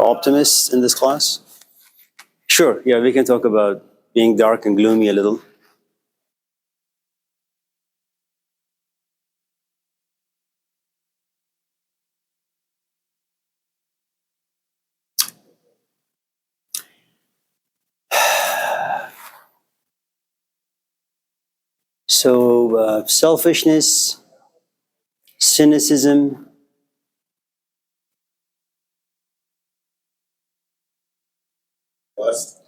optimists in this class? Sure, yeah, we can talk about being dark and gloomy a little. So, selfishness, cynicism,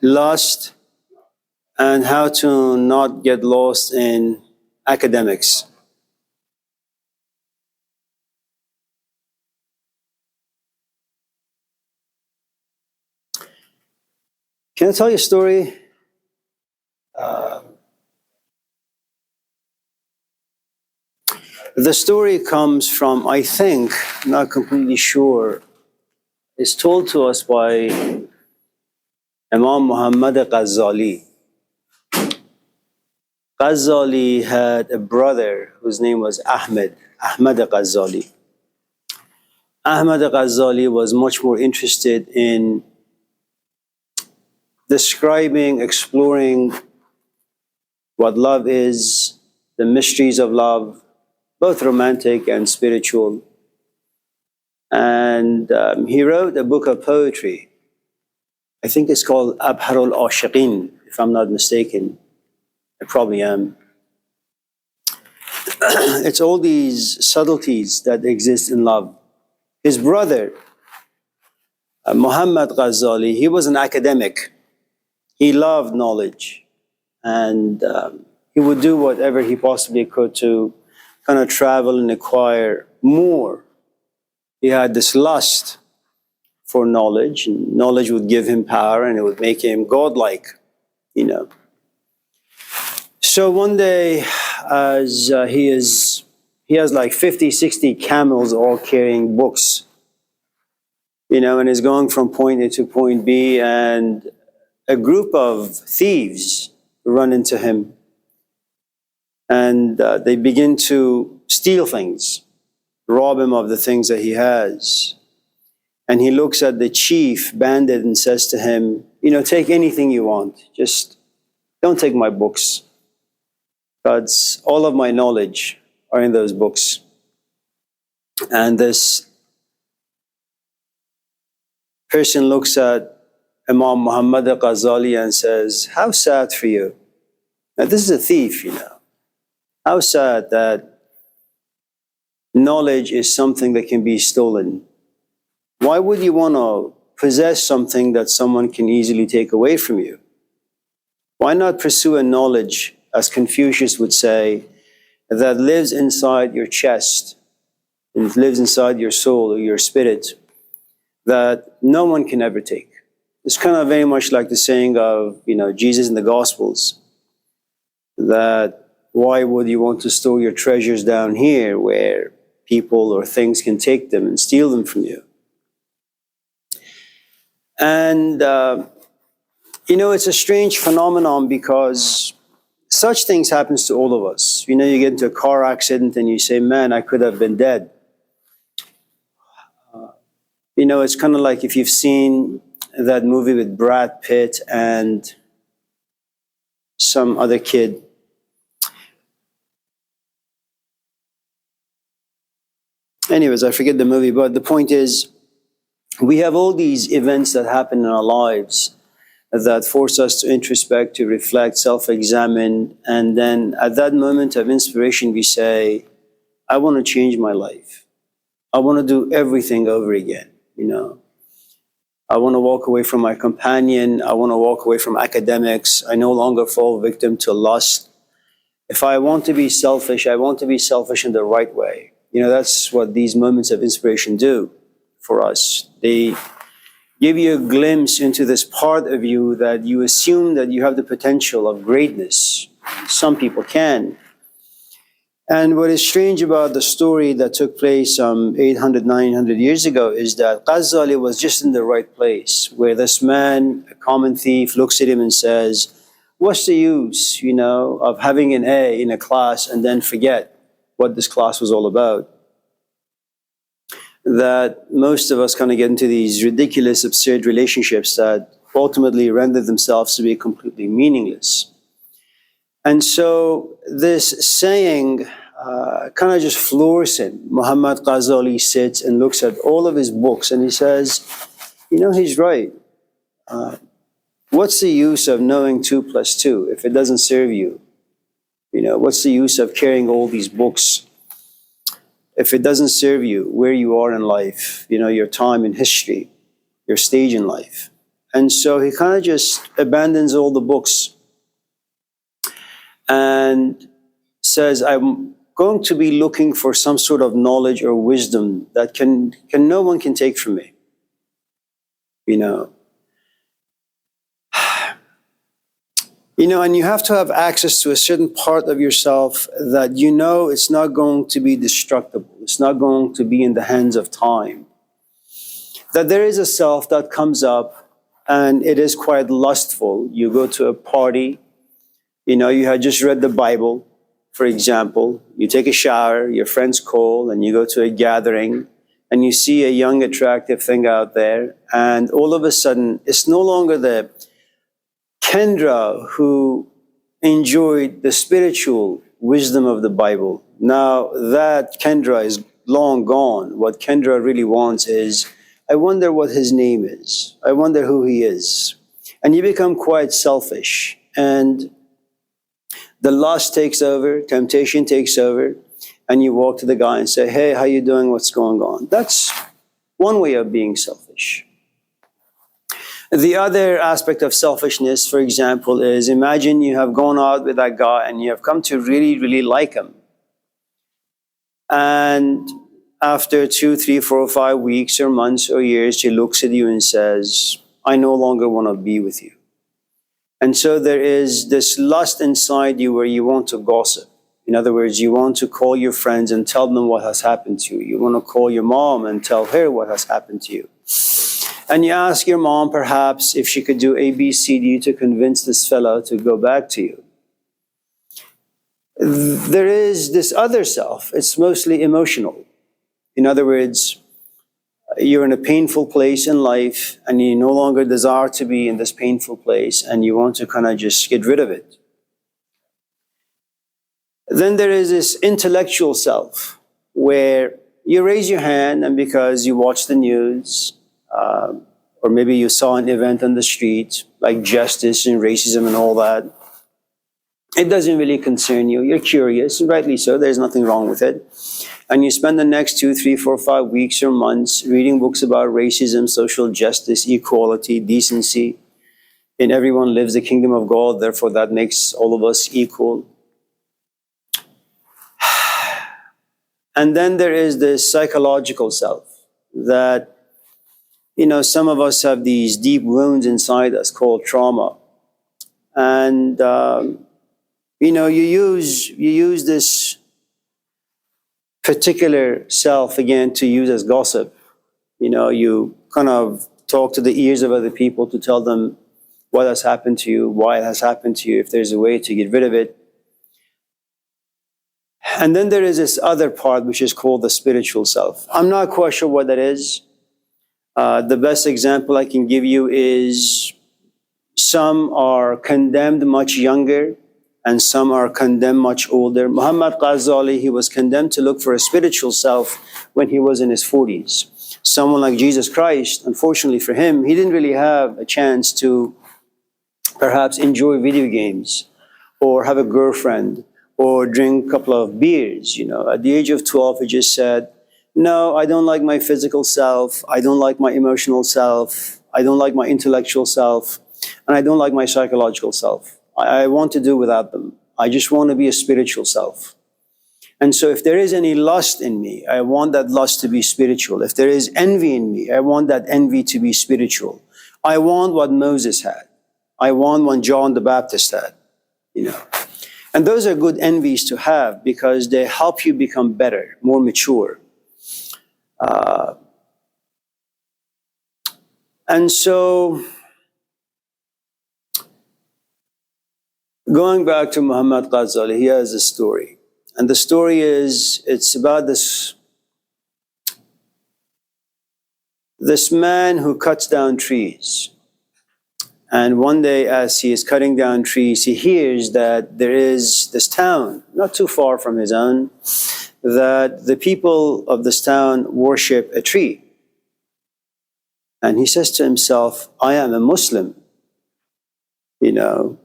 lust, and how to not get lost in academics. Can I tell you a story? The story comes from, I think, not completely sure, it's told to us by Imam Muhammad Al-Ghazali. Ghazali had a brother whose name was Ahmad Al-Ghazali. Ahmad Al-Ghazali was much more interested in describing, exploring what love is, the mysteries of love, both romantic and spiritual. And he wrote a book of poetry. I think it's called Abharul Ashiqin, if I'm not mistaken. I probably am. It's all these subtleties that exist in love. His brother, Muhammad Ghazali, he was an academic. He loved knowledge. And he would do whatever he possibly could to kind of travel and acquire more. He had this lust for knowledge, and knowledge would give him power and it would make him godlike, you know. So one day, as he has like 50, 60 camels all carrying books, you know, and is going from point A to point B, and a group of thieves run into him. And they begin to steal things, rob him of the things that he has. And he looks at the chief bandit and says to him, you know, take anything you want, just don't take my books. Because all of my knowledge are in those books. And this person looks at Imam Muhammad Al-Ghazali and says, how sad for you. Now this is a thief, you know. How sad that knowledge is something that can be stolen. Why would you want to possess something that someone can easily take away from you? Why not pursue a knowledge, as Confucius would say, that lives inside your chest, and lives inside your soul or your spirit, that no one can ever take? It's kind of very much like the saying of, you know, Jesus in the Gospels, that why would you want to store your treasures down here where people or things can take them and steal them from you? And, you know, it's a strange phenomenon because such things happens to all of us. You know, you get into a car accident and you say, man, I could have been dead. You know, it's kind of like if you've seen that movie with Brad Pitt and some other kid. Anyways, I forget the movie, but the point is, we have all these events that happen in our lives that force us to introspect, to reflect, self-examine, and then at that moment of inspiration, we say, I want to change my life. I want to do everything over again, you know. I want to walk away from my companion. I want to walk away from academics. I no longer fall victim to lust. If I want to be selfish, I want to be selfish in the right way. You know, that's what these moments of inspiration do for us. They give you a glimpse into this part of you that you assume that you have the potential of greatness. Some people can. And what is strange about the story that took place 800, 900 years ago is that Ghazali was just in the right place, where this man, a common thief, looks at him and says, what's the use, you know, of having an A in a class and then forget what this class was all about? that most of us kind of get into these ridiculous, absurd relationships that ultimately render themselves to be completely meaningless. And so this saying kind of just floors him. Muhammad Ghazali sits and looks at all of his books and he says, he's right. What's the use of knowing 2 plus 2 if it doesn't serve you? What's the use of carrying all these books if it doesn't serve you where you are in life, your time in history, your stage in life? And so he kind of just abandons all the books and says, I'm going to be looking for some sort of knowledge or wisdom that can no one can take from me. And you have to have access to a certain part of yourself that it's not going to be destructible. It's not going to be in the hands of time. That there is a self that comes up and it is quite lustful. You go to a party, you had just read the Bible, for example. You take a shower, your friends call, and you go to a gathering and you see a young, attractive thing out there. And all of a sudden, it's no longer the Kendra who enjoyed the spiritual wisdom of the Bible. Now that Kendra is long gone. What Kendra really wants is, I wonder what his name is. I wonder who he is. And you become quite selfish. And the lust takes over, temptation takes over, and you walk to the guy and say, hey, how you doing? What's going on? That's one way of being selfish. The other aspect of selfishness, for example, is imagine you have gone out with that guy and you have come to really, really like him. And after 2, 3, 4, or 5 weeks or months or years, he looks at you and says, I no longer want to be with you. And so there is this lust inside you where you want to gossip. In other words, you want to call your friends and tell them what has happened to you. You want to call your mom and tell her what has happened to you. And you ask your mom, perhaps, if she could do A, B, C, D to convince this fellow to go back to you. There is this other self. It's mostly emotional. In other words, you're in a painful place in life and you no longer desire to be in this painful place and you want to kind of just get rid of it. Then there is this intellectual self where you raise your hand and because you watch the news, or maybe you saw an event on the street, like justice and racism and all that. It doesn't really concern you. You're curious, and rightly so. There's nothing wrong with it. And you spend the next 2, 3, 4, 5 weeks or months reading books about racism, social justice, equality, decency. In everyone lives the kingdom of God, therefore that makes all of us equal. And then there is this psychological self that some of us have these deep wounds inside us called trauma. And, you use this particular self, again, to use as gossip. You kind of talk to the ears of other people to tell them what has happened to you, why it has happened to you, if there's a way to get rid of it. And then there is this other part, which is called the spiritual self. I'm not quite sure what that is. The best example I can give you is some are condemned much younger and some are condemned much older. Muhammad Ghazali, he was condemned to look for a spiritual self when he was in his 40s. Someone like Jesus Christ, unfortunately for him, he didn't really have a chance to perhaps enjoy video games or have a girlfriend or drink a couple of beers. At the age of 12, he just said, no, I don't like my physical self. I don't like my emotional self. I don't like my intellectual self. And I don't like my psychological self. I want to do without them. I just want to be a spiritual self. And so if there is any lust in me, I want that lust to be spiritual. If there is envy in me, I want that envy to be spiritual. I want what Moses had. I want what John the Baptist had. And those are good envies to have because they help you become better, more mature. And so, going back to Muhammad Ghazali, he has a story. And the story is, it's about this this man who cuts down trees. And one day, as he is cutting down trees, he hears that there is this town, not too far from his own, that the people of this town worship a tree. And he says to himself, I am a Muslim. You know,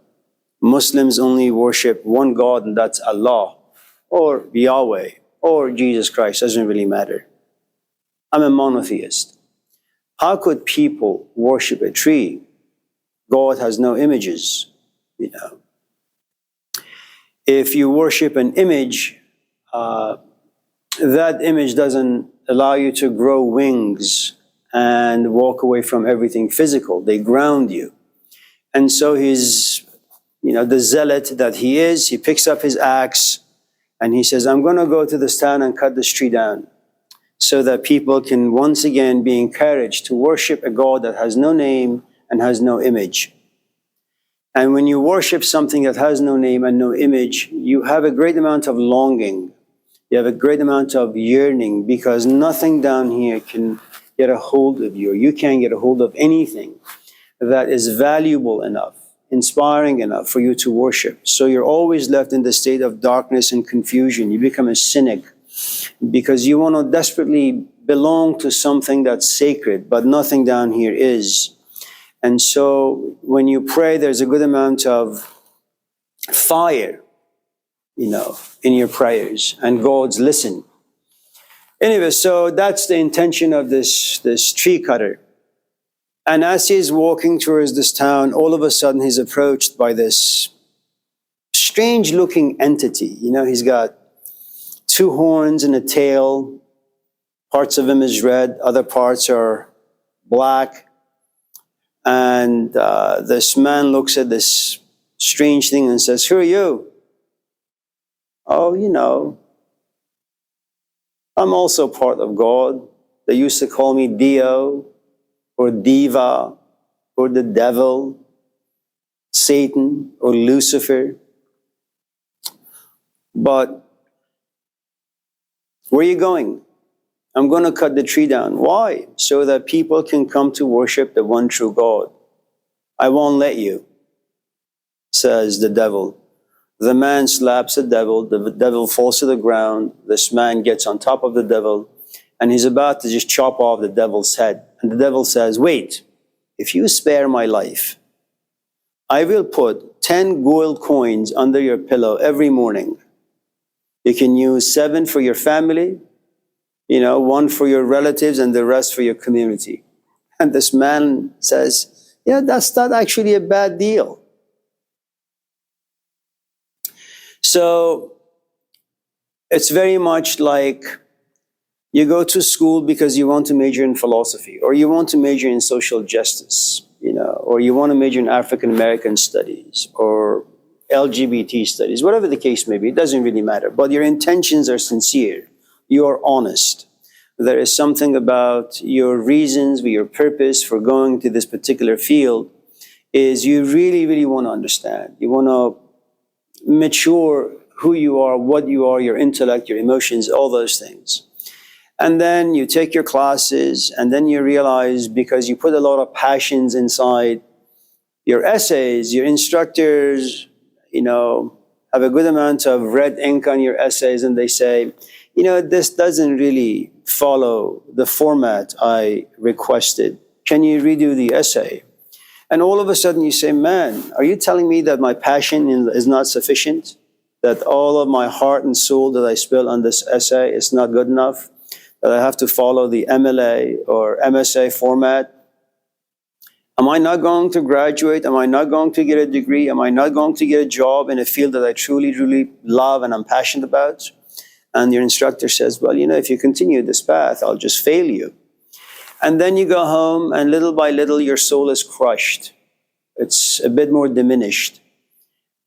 Muslims only worship one God, and that's Allah, or Yahweh, or Jesus Christ, doesn't really matter. I'm a monotheist. How could people worship a tree? God has no images, you know. If you worship an image, that image doesn't allow you to grow wings and walk away from everything physical. They ground you. And so he's, you know, the zealot that he is, he picks up his axe and he says, I'm going to go to this town and cut this tree down so that people can once again be encouraged to worship a God that has no name and has no image. And when you worship something that has no name and no image, you have a great amount of longing. You have a great amount of yearning, because nothing down here can get a hold of you. You can't get a hold of anything that is valuable enough, inspiring enough for you to worship. So you're always left in the state of darkness and confusion. You become a cynic because you want to desperately belong to something that's sacred, but nothing down here is. And so when you pray, there's a good amount of fire, you know, in your prayers, and God's listen. Anyway, so that's the intention of this tree cutter. And as he's walking towards this town, all of a sudden he's approached by this strange looking entity. You know, he's got two horns and a tail. Parts of him is red, other parts are black. And this man looks at this strange thing and says, who are you? Oh, you know, I'm also part of God. They used to call me Dio, or Diva, or the devil, Satan, or Lucifer. But where are you going? I'm going to cut the tree down. Why? So that people can come to worship the one true God. I won't let you, says the devil. The man slaps the devil falls to the ground, this man gets on top of the devil, and he's about to just chop off the devil's head. And the devil says, wait, if you spare my life, I will put 10 gold coins under your pillow every morning. You can use 7 for your family, you know, 1 for your relatives, and the rest for your community. And this man says, yeah, that's not actually a bad deal. So it's very much like you go to school because you want to major in philosophy, or you want to major in social justice, you know, or you want to major in African American studies or LGBT studies, whatever the case may be, it doesn't really matter. But your intentions are sincere. You are honest. There is something about your reasons, your purpose for going to this particular field is you really, really want to understand. You want to mature who you are, what you are, your intellect, your emotions, all those things. And then you take your classes, and then you realize, because you put a lot of passions inside your essays, your instructors, you know, have a good amount of red ink on your essays, and they say, you know, this doesn't really follow the format I requested. Can you redo the essay? And all of a sudden you say, man, are you telling me that my passion is not sufficient? That all of my heart and soul that I spill on this essay is not good enough? That I have to follow the MLA or MSA format? Am I not going to graduate? Am I not going to get a degree? Am I not going to get a job in a field that I truly, truly love and I'm passionate about? And your instructor says, well, you know, if you continue this path, I'll just fail you. And then you go home, and little by little, your soul is crushed. It's a bit more diminished.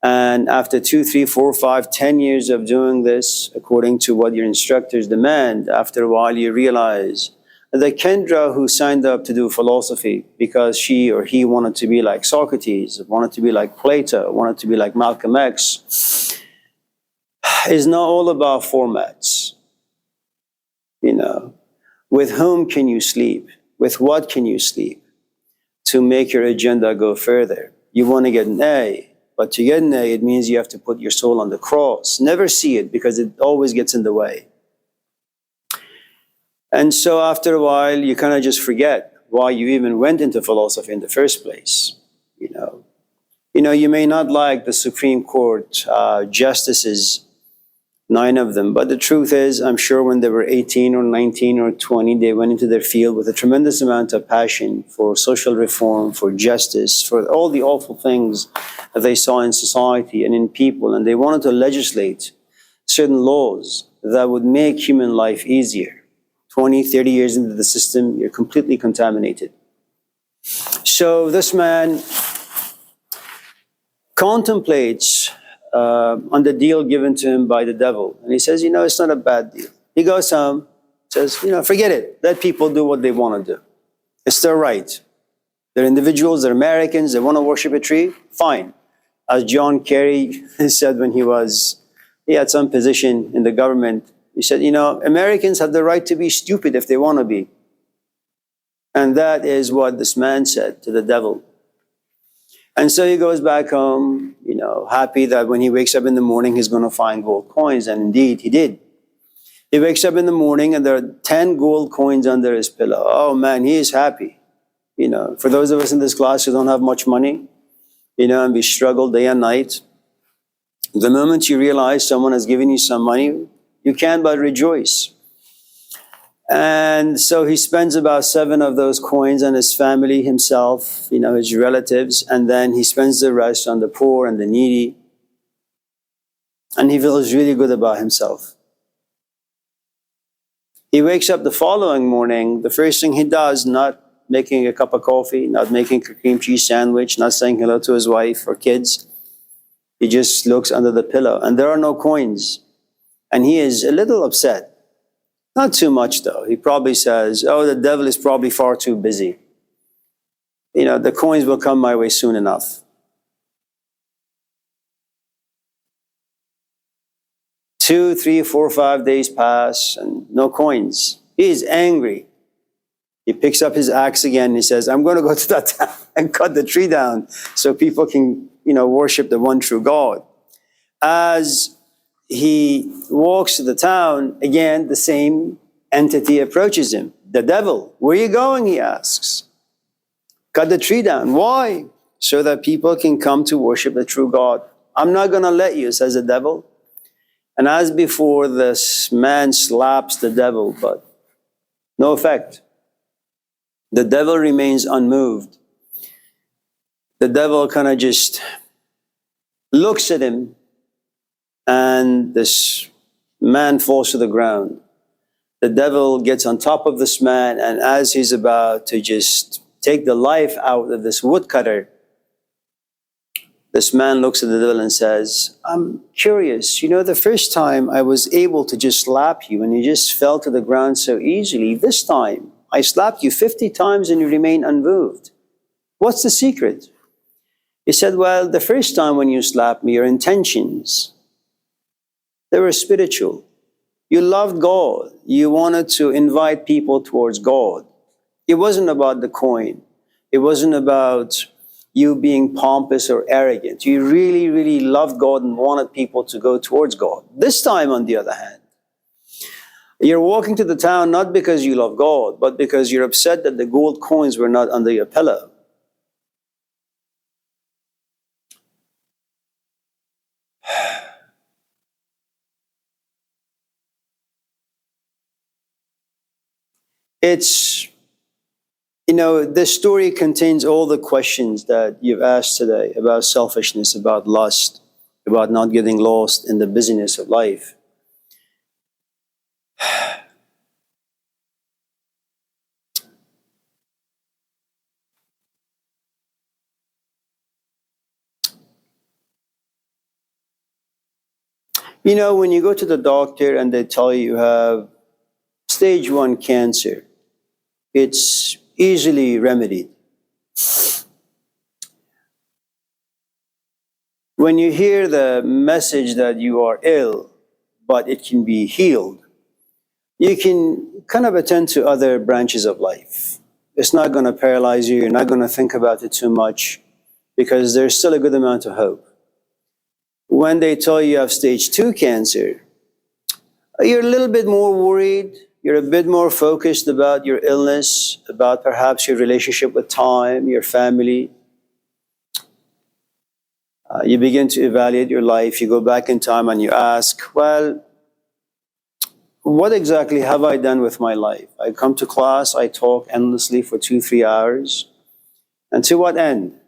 And after 2, 3, 4, 5, 10 years of doing this, according to what your instructors demand, after a while you realize that Kendra, who signed up to do philosophy because she or he wanted to be like Socrates, wanted to be like Plato, wanted to be like Malcolm X, is not all about formats. You know, with whom can you sleep? With what can you sleep to make your agenda go further? You want to get an A, but to get an A, it means you have to put your soul on the cross. Never see it, because it always gets in the way. And so after a while, you kind of just forget why you even went into philosophy in the first place. You may not like the Supreme Court justices, 9 of them, but the truth is, I'm sure when they were 18 or 19 or 20, they went into their field with a tremendous amount of passion for social reform, for justice, for all the awful things that they saw in society and in people, and they wanted to legislate certain laws that would make human life easier. 20, 30 years into the system, you're completely contaminated. So this man contemplates on the deal given to him by the devil. And he says, it's not a bad deal. He goes home, says, forget it. Let people do what they want to do. It's their right. They're individuals, they're Americans, they want to worship a tree, fine. As John Kerry said when he had some position in the government, he said, Americans have the right to be stupid if they want to be. And that is what this man said to the devil. And so he goes back home, happy that when he wakes up in the morning, he's going to find gold coins. And indeed, he did. He wakes up in the morning and there are 10 gold coins under his pillow. Oh man, he is happy. For those of us in this class who don't have much money, and we struggle day and night, the moment you realize someone has given you some money, you can't but rejoice. And so he spends about 7 of those coins on his family, himself, his relatives, and then he spends the rest on the poor and the needy. And he feels really good about himself. He wakes up the following morning, the first thing he does, not making a cup of coffee, not making a cream cheese sandwich, not saying hello to his wife or kids. He just looks under the pillow, and there are no coins. And he is a little upset. Not too much, though. He probably says, oh, the devil is probably far too busy. The coins will come my way soon enough. 2, 3, 4, 5 days pass and no coins. He is angry. He picks up his axe again and he says, I'm going to go to that town and cut the tree down so people can, worship the one true God. As he walks to the town, again, the same entity approaches him. The devil. Where are you going? He asks. Cut the tree down. Why? So that people can come to worship the true God. I'm not going to let you, says the devil. And as before, this man slaps the devil, but no effect. The devil remains unmoved. The devil kind of just looks at him, and this man falls to the ground. The devil gets on top of this man, and as he's about to just take the life out of this woodcutter, this man looks at the devil and says, I'm curious, the first time I was able to just slap you and you just fell to the ground so easily. This time, I slapped you 50 times and you remain unmoved. What's the secret? He said, well, the first time when you slapped me, your intentions, they were spiritual. You loved God. You wanted to invite people towards God. It wasn't about the coin. It wasn't about you being pompous or arrogant. You really, really loved God and wanted people to go towards God. This time, on the other hand, you're walking to the town not because you love God, but because you're upset that the gold coins were not under your pillow. It's, this story contains all the questions that you've asked today about selfishness, about lust, about not getting lost in the busyness of life. When you go to the doctor and they tell you have stage 1 cancer, it's easily remedied. When you hear the message that you are ill, but it can be healed, you can kind of attend to other branches of life. it's not going to paralyze you. You're not going to think about it too much because there's still a good amount of hope. When they tell you have stage 2 cancer, you're a little bit more worried. You're a bit more focused about your illness, about perhaps your relationship with time, your family. You begin to evaluate your life. You go back in time and you ask, well, what exactly have I done with my life? I come to class, I talk endlessly for 2-3 hours. And to what end?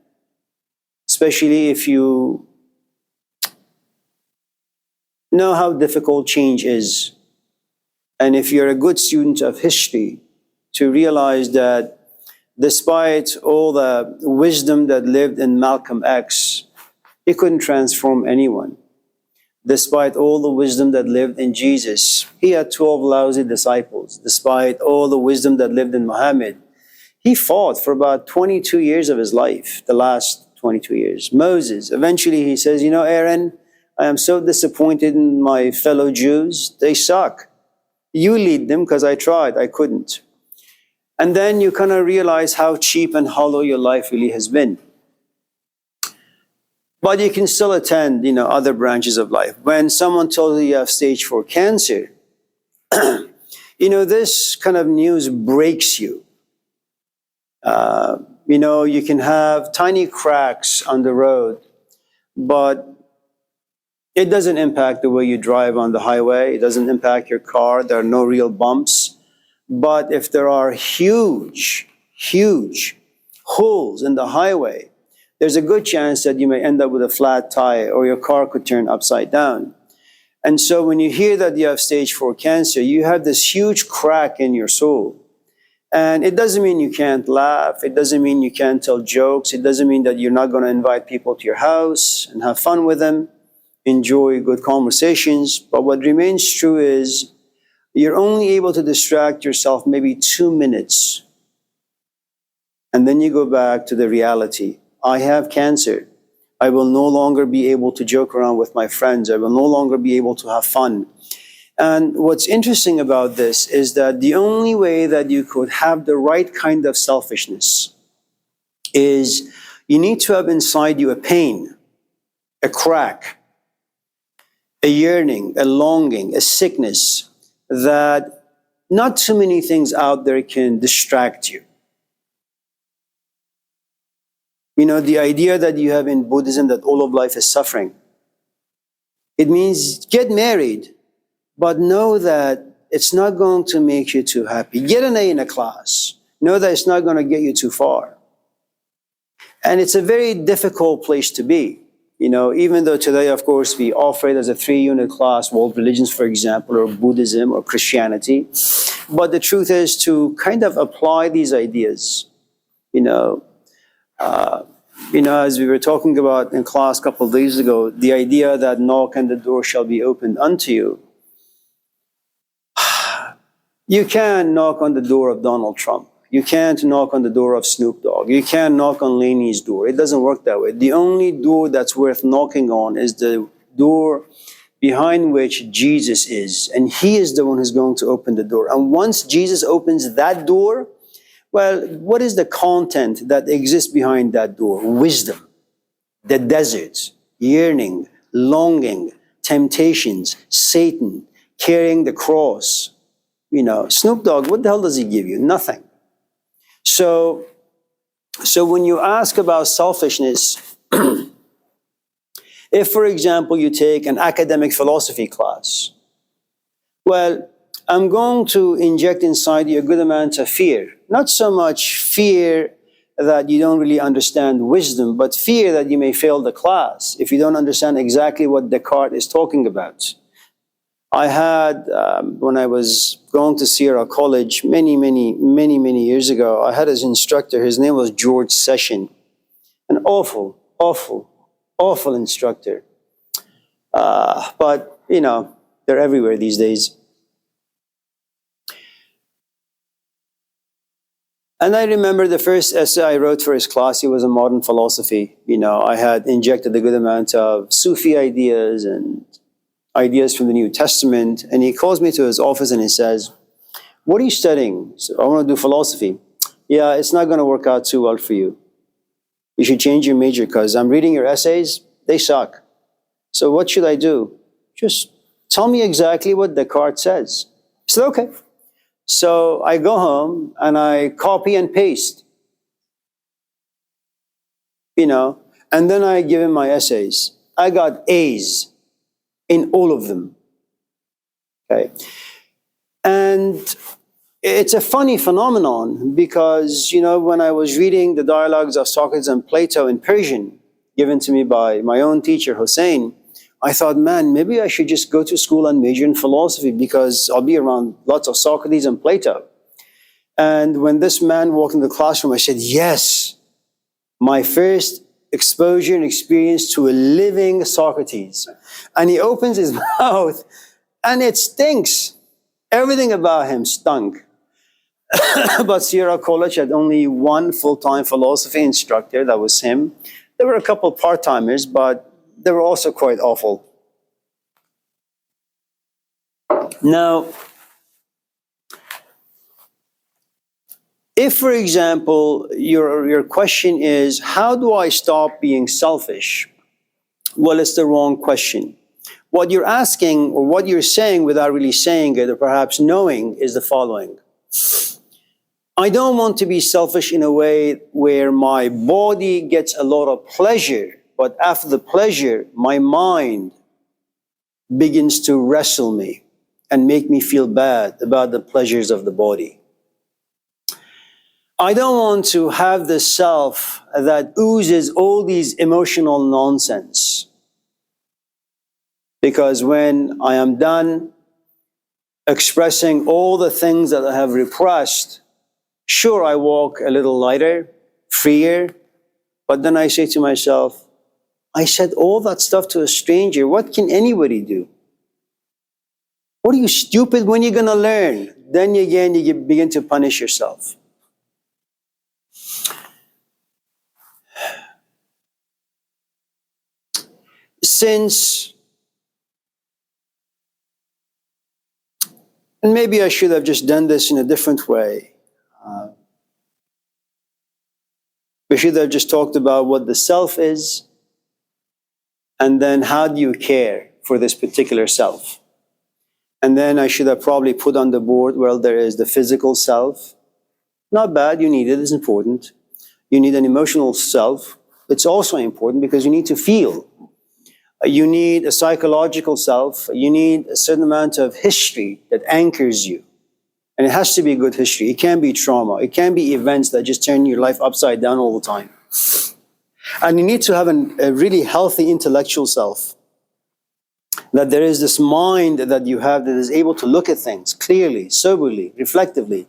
Especially if you know how difficult change is. And if you're a good student of history, to realize that despite all the wisdom that lived in Malcolm X, he couldn't transform anyone. Despite all the wisdom that lived in Jesus, he had 12 lousy disciples. Despite all the wisdom that lived in Muhammad, he fought for about 22 years of his life, the last 22 years. Moses, eventually he says, you know, Aaron, I am so disappointed in my fellow Jews. They suck. You lead them because I tried, I couldn't. And then you kind of realize how cheap and hollow your life really has been. But you can still attend, other branches of life. When someone tells you have stage 4 cancer, this kind of news breaks you. You can have tiny cracks on the road, but it doesn't impact the way you drive on the highway. It doesn't impact your car. There are no real bumps. But if there are huge, huge holes in the highway, there's a good chance that you may end up with a flat tire or your car could turn upside down. And so when you hear that you have stage 4 cancer, you have this huge crack in your soul. And it doesn't mean you can't laugh. It doesn't mean you can't tell jokes. It doesn't mean that you're not going to invite people to your house and have fun with them, enjoy good conversations. But what remains true is you're only able to distract yourself maybe 2 minutes. And then you go back to the reality. I have cancer. I will no longer be able to joke around with my friends. I will no longer be able to have fun. And what's interesting about this is that the only way that you could have the right kind of selfishness is you need to have inside you a pain, a crack, a yearning, a longing, a sickness that not too many things out there can distract you. The idea that you have in Buddhism that all of life is suffering. It means get married, but know that it's not going to make you too happy. Get an A in a class. Know that it's not going to get you too far. And it's a very difficult place to be. Even though today, of course, we offer it as a 3-unit class, world religions, for example, or Buddhism or Christianity. But the truth is to kind of apply these ideas, as we were talking about in class a couple of days ago, the idea that knock and the door shall be opened unto you. You can't knock on the door of Donald Trump. You can't knock on the door of Snoop Dogg. You can't knock on Laney's door. It doesn't work that way. The only door that's worth knocking on is the door behind which Jesus is. And he is the one who's going to open the door. And once Jesus opens that door, well, what is the content that exists behind that door? Wisdom, the desert, yearning, longing, temptations, Satan, carrying the cross. Snoop Dogg, what the hell does he give you? Nothing. So when you ask about selfishness, if, for example, you take an academic philosophy class, well, I'm going to inject inside you a good amount of fear. Not so much fear that you don't really understand wisdom, but fear that you may fail the class if you don't understand exactly what Descartes is talking about. I had, when I was going to Sierra College many years ago, I had his instructor. His name was George Session. An awful instructor. But, they're everywhere these days. And I remember the first essay I wrote for his class, it was on modern philosophy. I had injected a good amount of Sufi ideas and ideas from the New Testament. And he calls me to his office and he says, what are you studying? So I want to do philosophy. yeah, it's not going to work out too well for you. You should change your major because I'm reading your essays, they suck. So what should I do? Just tell me exactly what Descartes says. I said, okay. So I go home and I copy and paste, and then I give him my essays. I got A's in all of them. Okay. And it's a funny phenomenon because, when I was reading the dialogues of Socrates and Plato in Persian, given to me by my own teacher, Hussein, I thought, man, maybe I should just go to school and major in philosophy because I'll be around lots of Socrates and Plato. And when this man walked in the classroom, I said, yes, my first exposure and experience to a living Socrates. And he opens his mouth and it stinks. Everything about him stunk. But Sierra College had only one full-time philosophy instructor, that was him. There were a couple part-timers, but they were also quite awful. Now, if, for example, your question is, how do I stop being selfish? Well, it's the wrong question. What you're asking, or what you're saying without really saying it, or perhaps knowing, is the following. I don't want to be selfish in a way where my body gets a lot of pleasure, but after the pleasure, my mind begins to wrestle me and make me feel bad about the pleasures of the body. I don't want to have the self that oozes all these emotional nonsense. Because when I am done expressing all the things that I have repressed, sure, I walk a little lighter, freer, but then I say to myself, I said all that stuff to a stranger. What can anybody do? What are you, stupid? When are you going to learn? Then again, you begin to punish yourself. And maybe I should have just done this in a different way. We should have just talked about what the self is, and then how do you care for this particular self? And then I should have probably put on the board, well, there is the physical self. Not bad, you need it, it's important. You need an emotional self. It's also important because you need to feel. You need a psychological self. You need a certain amount of history that anchors you. And it has to be good history. It can't be trauma. It can't be events that just turn your life upside down all the time. And you need to have a really healthy intellectual self. That there is this mind that you have that is able to look at things clearly, soberly, reflectively,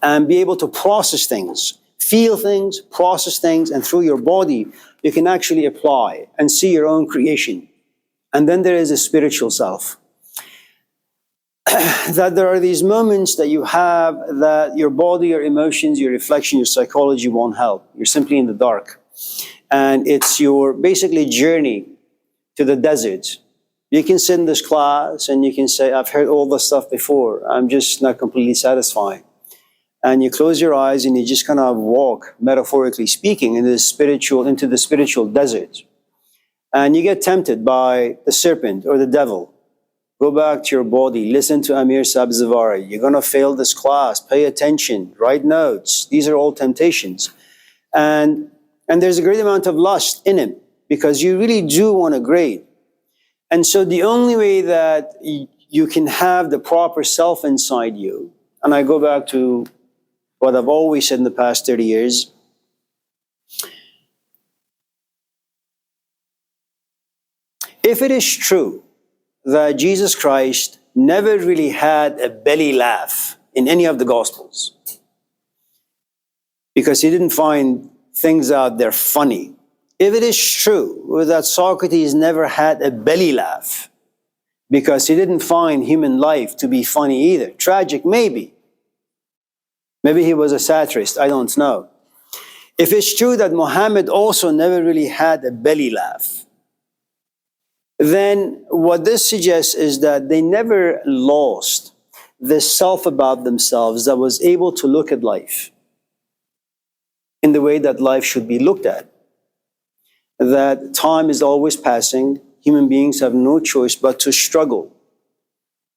and be able to process things, feel things, process things, and through your body, you can actually apply and see your own creation. And then there is a spiritual self. That there are these moments that you have that your body, your emotions, your reflection, your psychology won't help. You're simply in the dark. And it's your basically journey to the desert. You can sit in this class and you can say, I've heard all this stuff before. I'm just not completely satisfied. And you close your eyes and you just kind of walk, metaphorically speaking, into the spiritual desert. And you get tempted by the serpent or the devil. Go back to your body, listen to Amir Sabzavari. You're going to fail this class, pay attention, write notes. These are all temptations. And there's a great amount of lust in him because you really do want to grade. And so the only way that you can have the proper self inside you, and I go back to what I've always said in the past 30 years, if it is true that Jesus Christ never really had a belly laugh in any of the Gospels, because he didn't find things out there funny. If it is true that Socrates never had a belly laugh, because he didn't find human life to be funny either, tragic maybe. Maybe he was a satirist, I don't know. If it's true that Muhammad also never really had a belly laugh, then what this suggests is that they never lost this self about themselves that was able to look at life in the way that life should be looked at. That time is always passing. Human beings have no choice but to struggle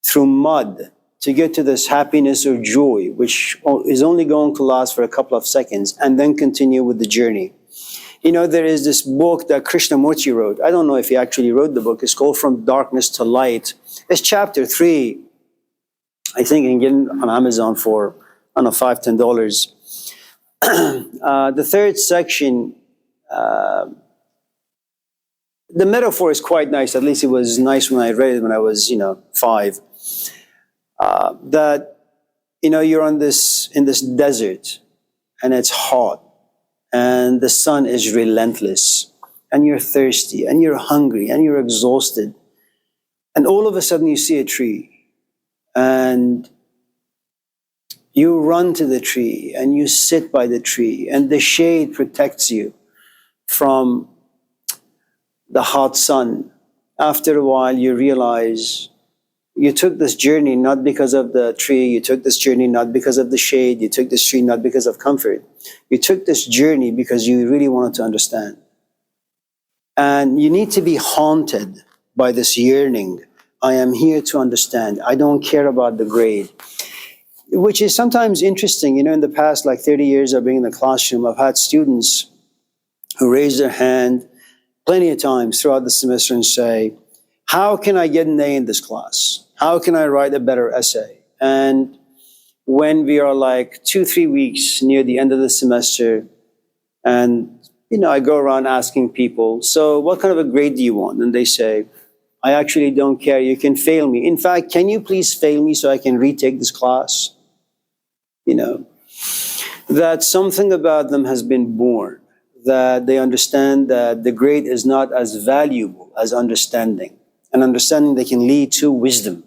through mud to get to this happiness or joy, which is only going to last for a couple of seconds, and then continue with the journey. You know, there is this book that Krishnamurti wrote. I don't know if he actually wrote the book. It's called From Darkness to Light. It's chapter 3. I think you can get it on Amazon for, I don't know, $5, $10. The third section, the metaphor is quite nice. At least it was nice when I read it when I was, 5. That, you're in this desert and it's hot and the sun is relentless and you're thirsty and you're hungry and you're exhausted. And all of a sudden you see a tree and you run to the tree and you sit by the tree and the shade protects you from the hot sun. After a while you realize you took this journey not because of the tree, you took this journey not because of the shade, you took this journey not because of comfort. You took this journey because you really wanted to understand. And you need to be haunted by this yearning. I am here to understand. I don't care about the grade. Which is sometimes interesting. In the past, like 30 years of being in the classroom, I've had students who raise their hand plenty of times throughout the semester and say, how can I get an A in this class? How can I write a better essay? And when we are like 2-3 weeks near the end of the semester, and I go around asking people, so what kind of a grade do you want? And they say, I actually don't care. You can fail me. In fact, can you please fail me so I can retake this class? That something about them has been born, that they understand that the grade is not as valuable as understanding. And understanding that can lead to wisdom.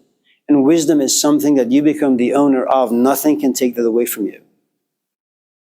And wisdom is something that you become the owner of. Nothing can take that away from you.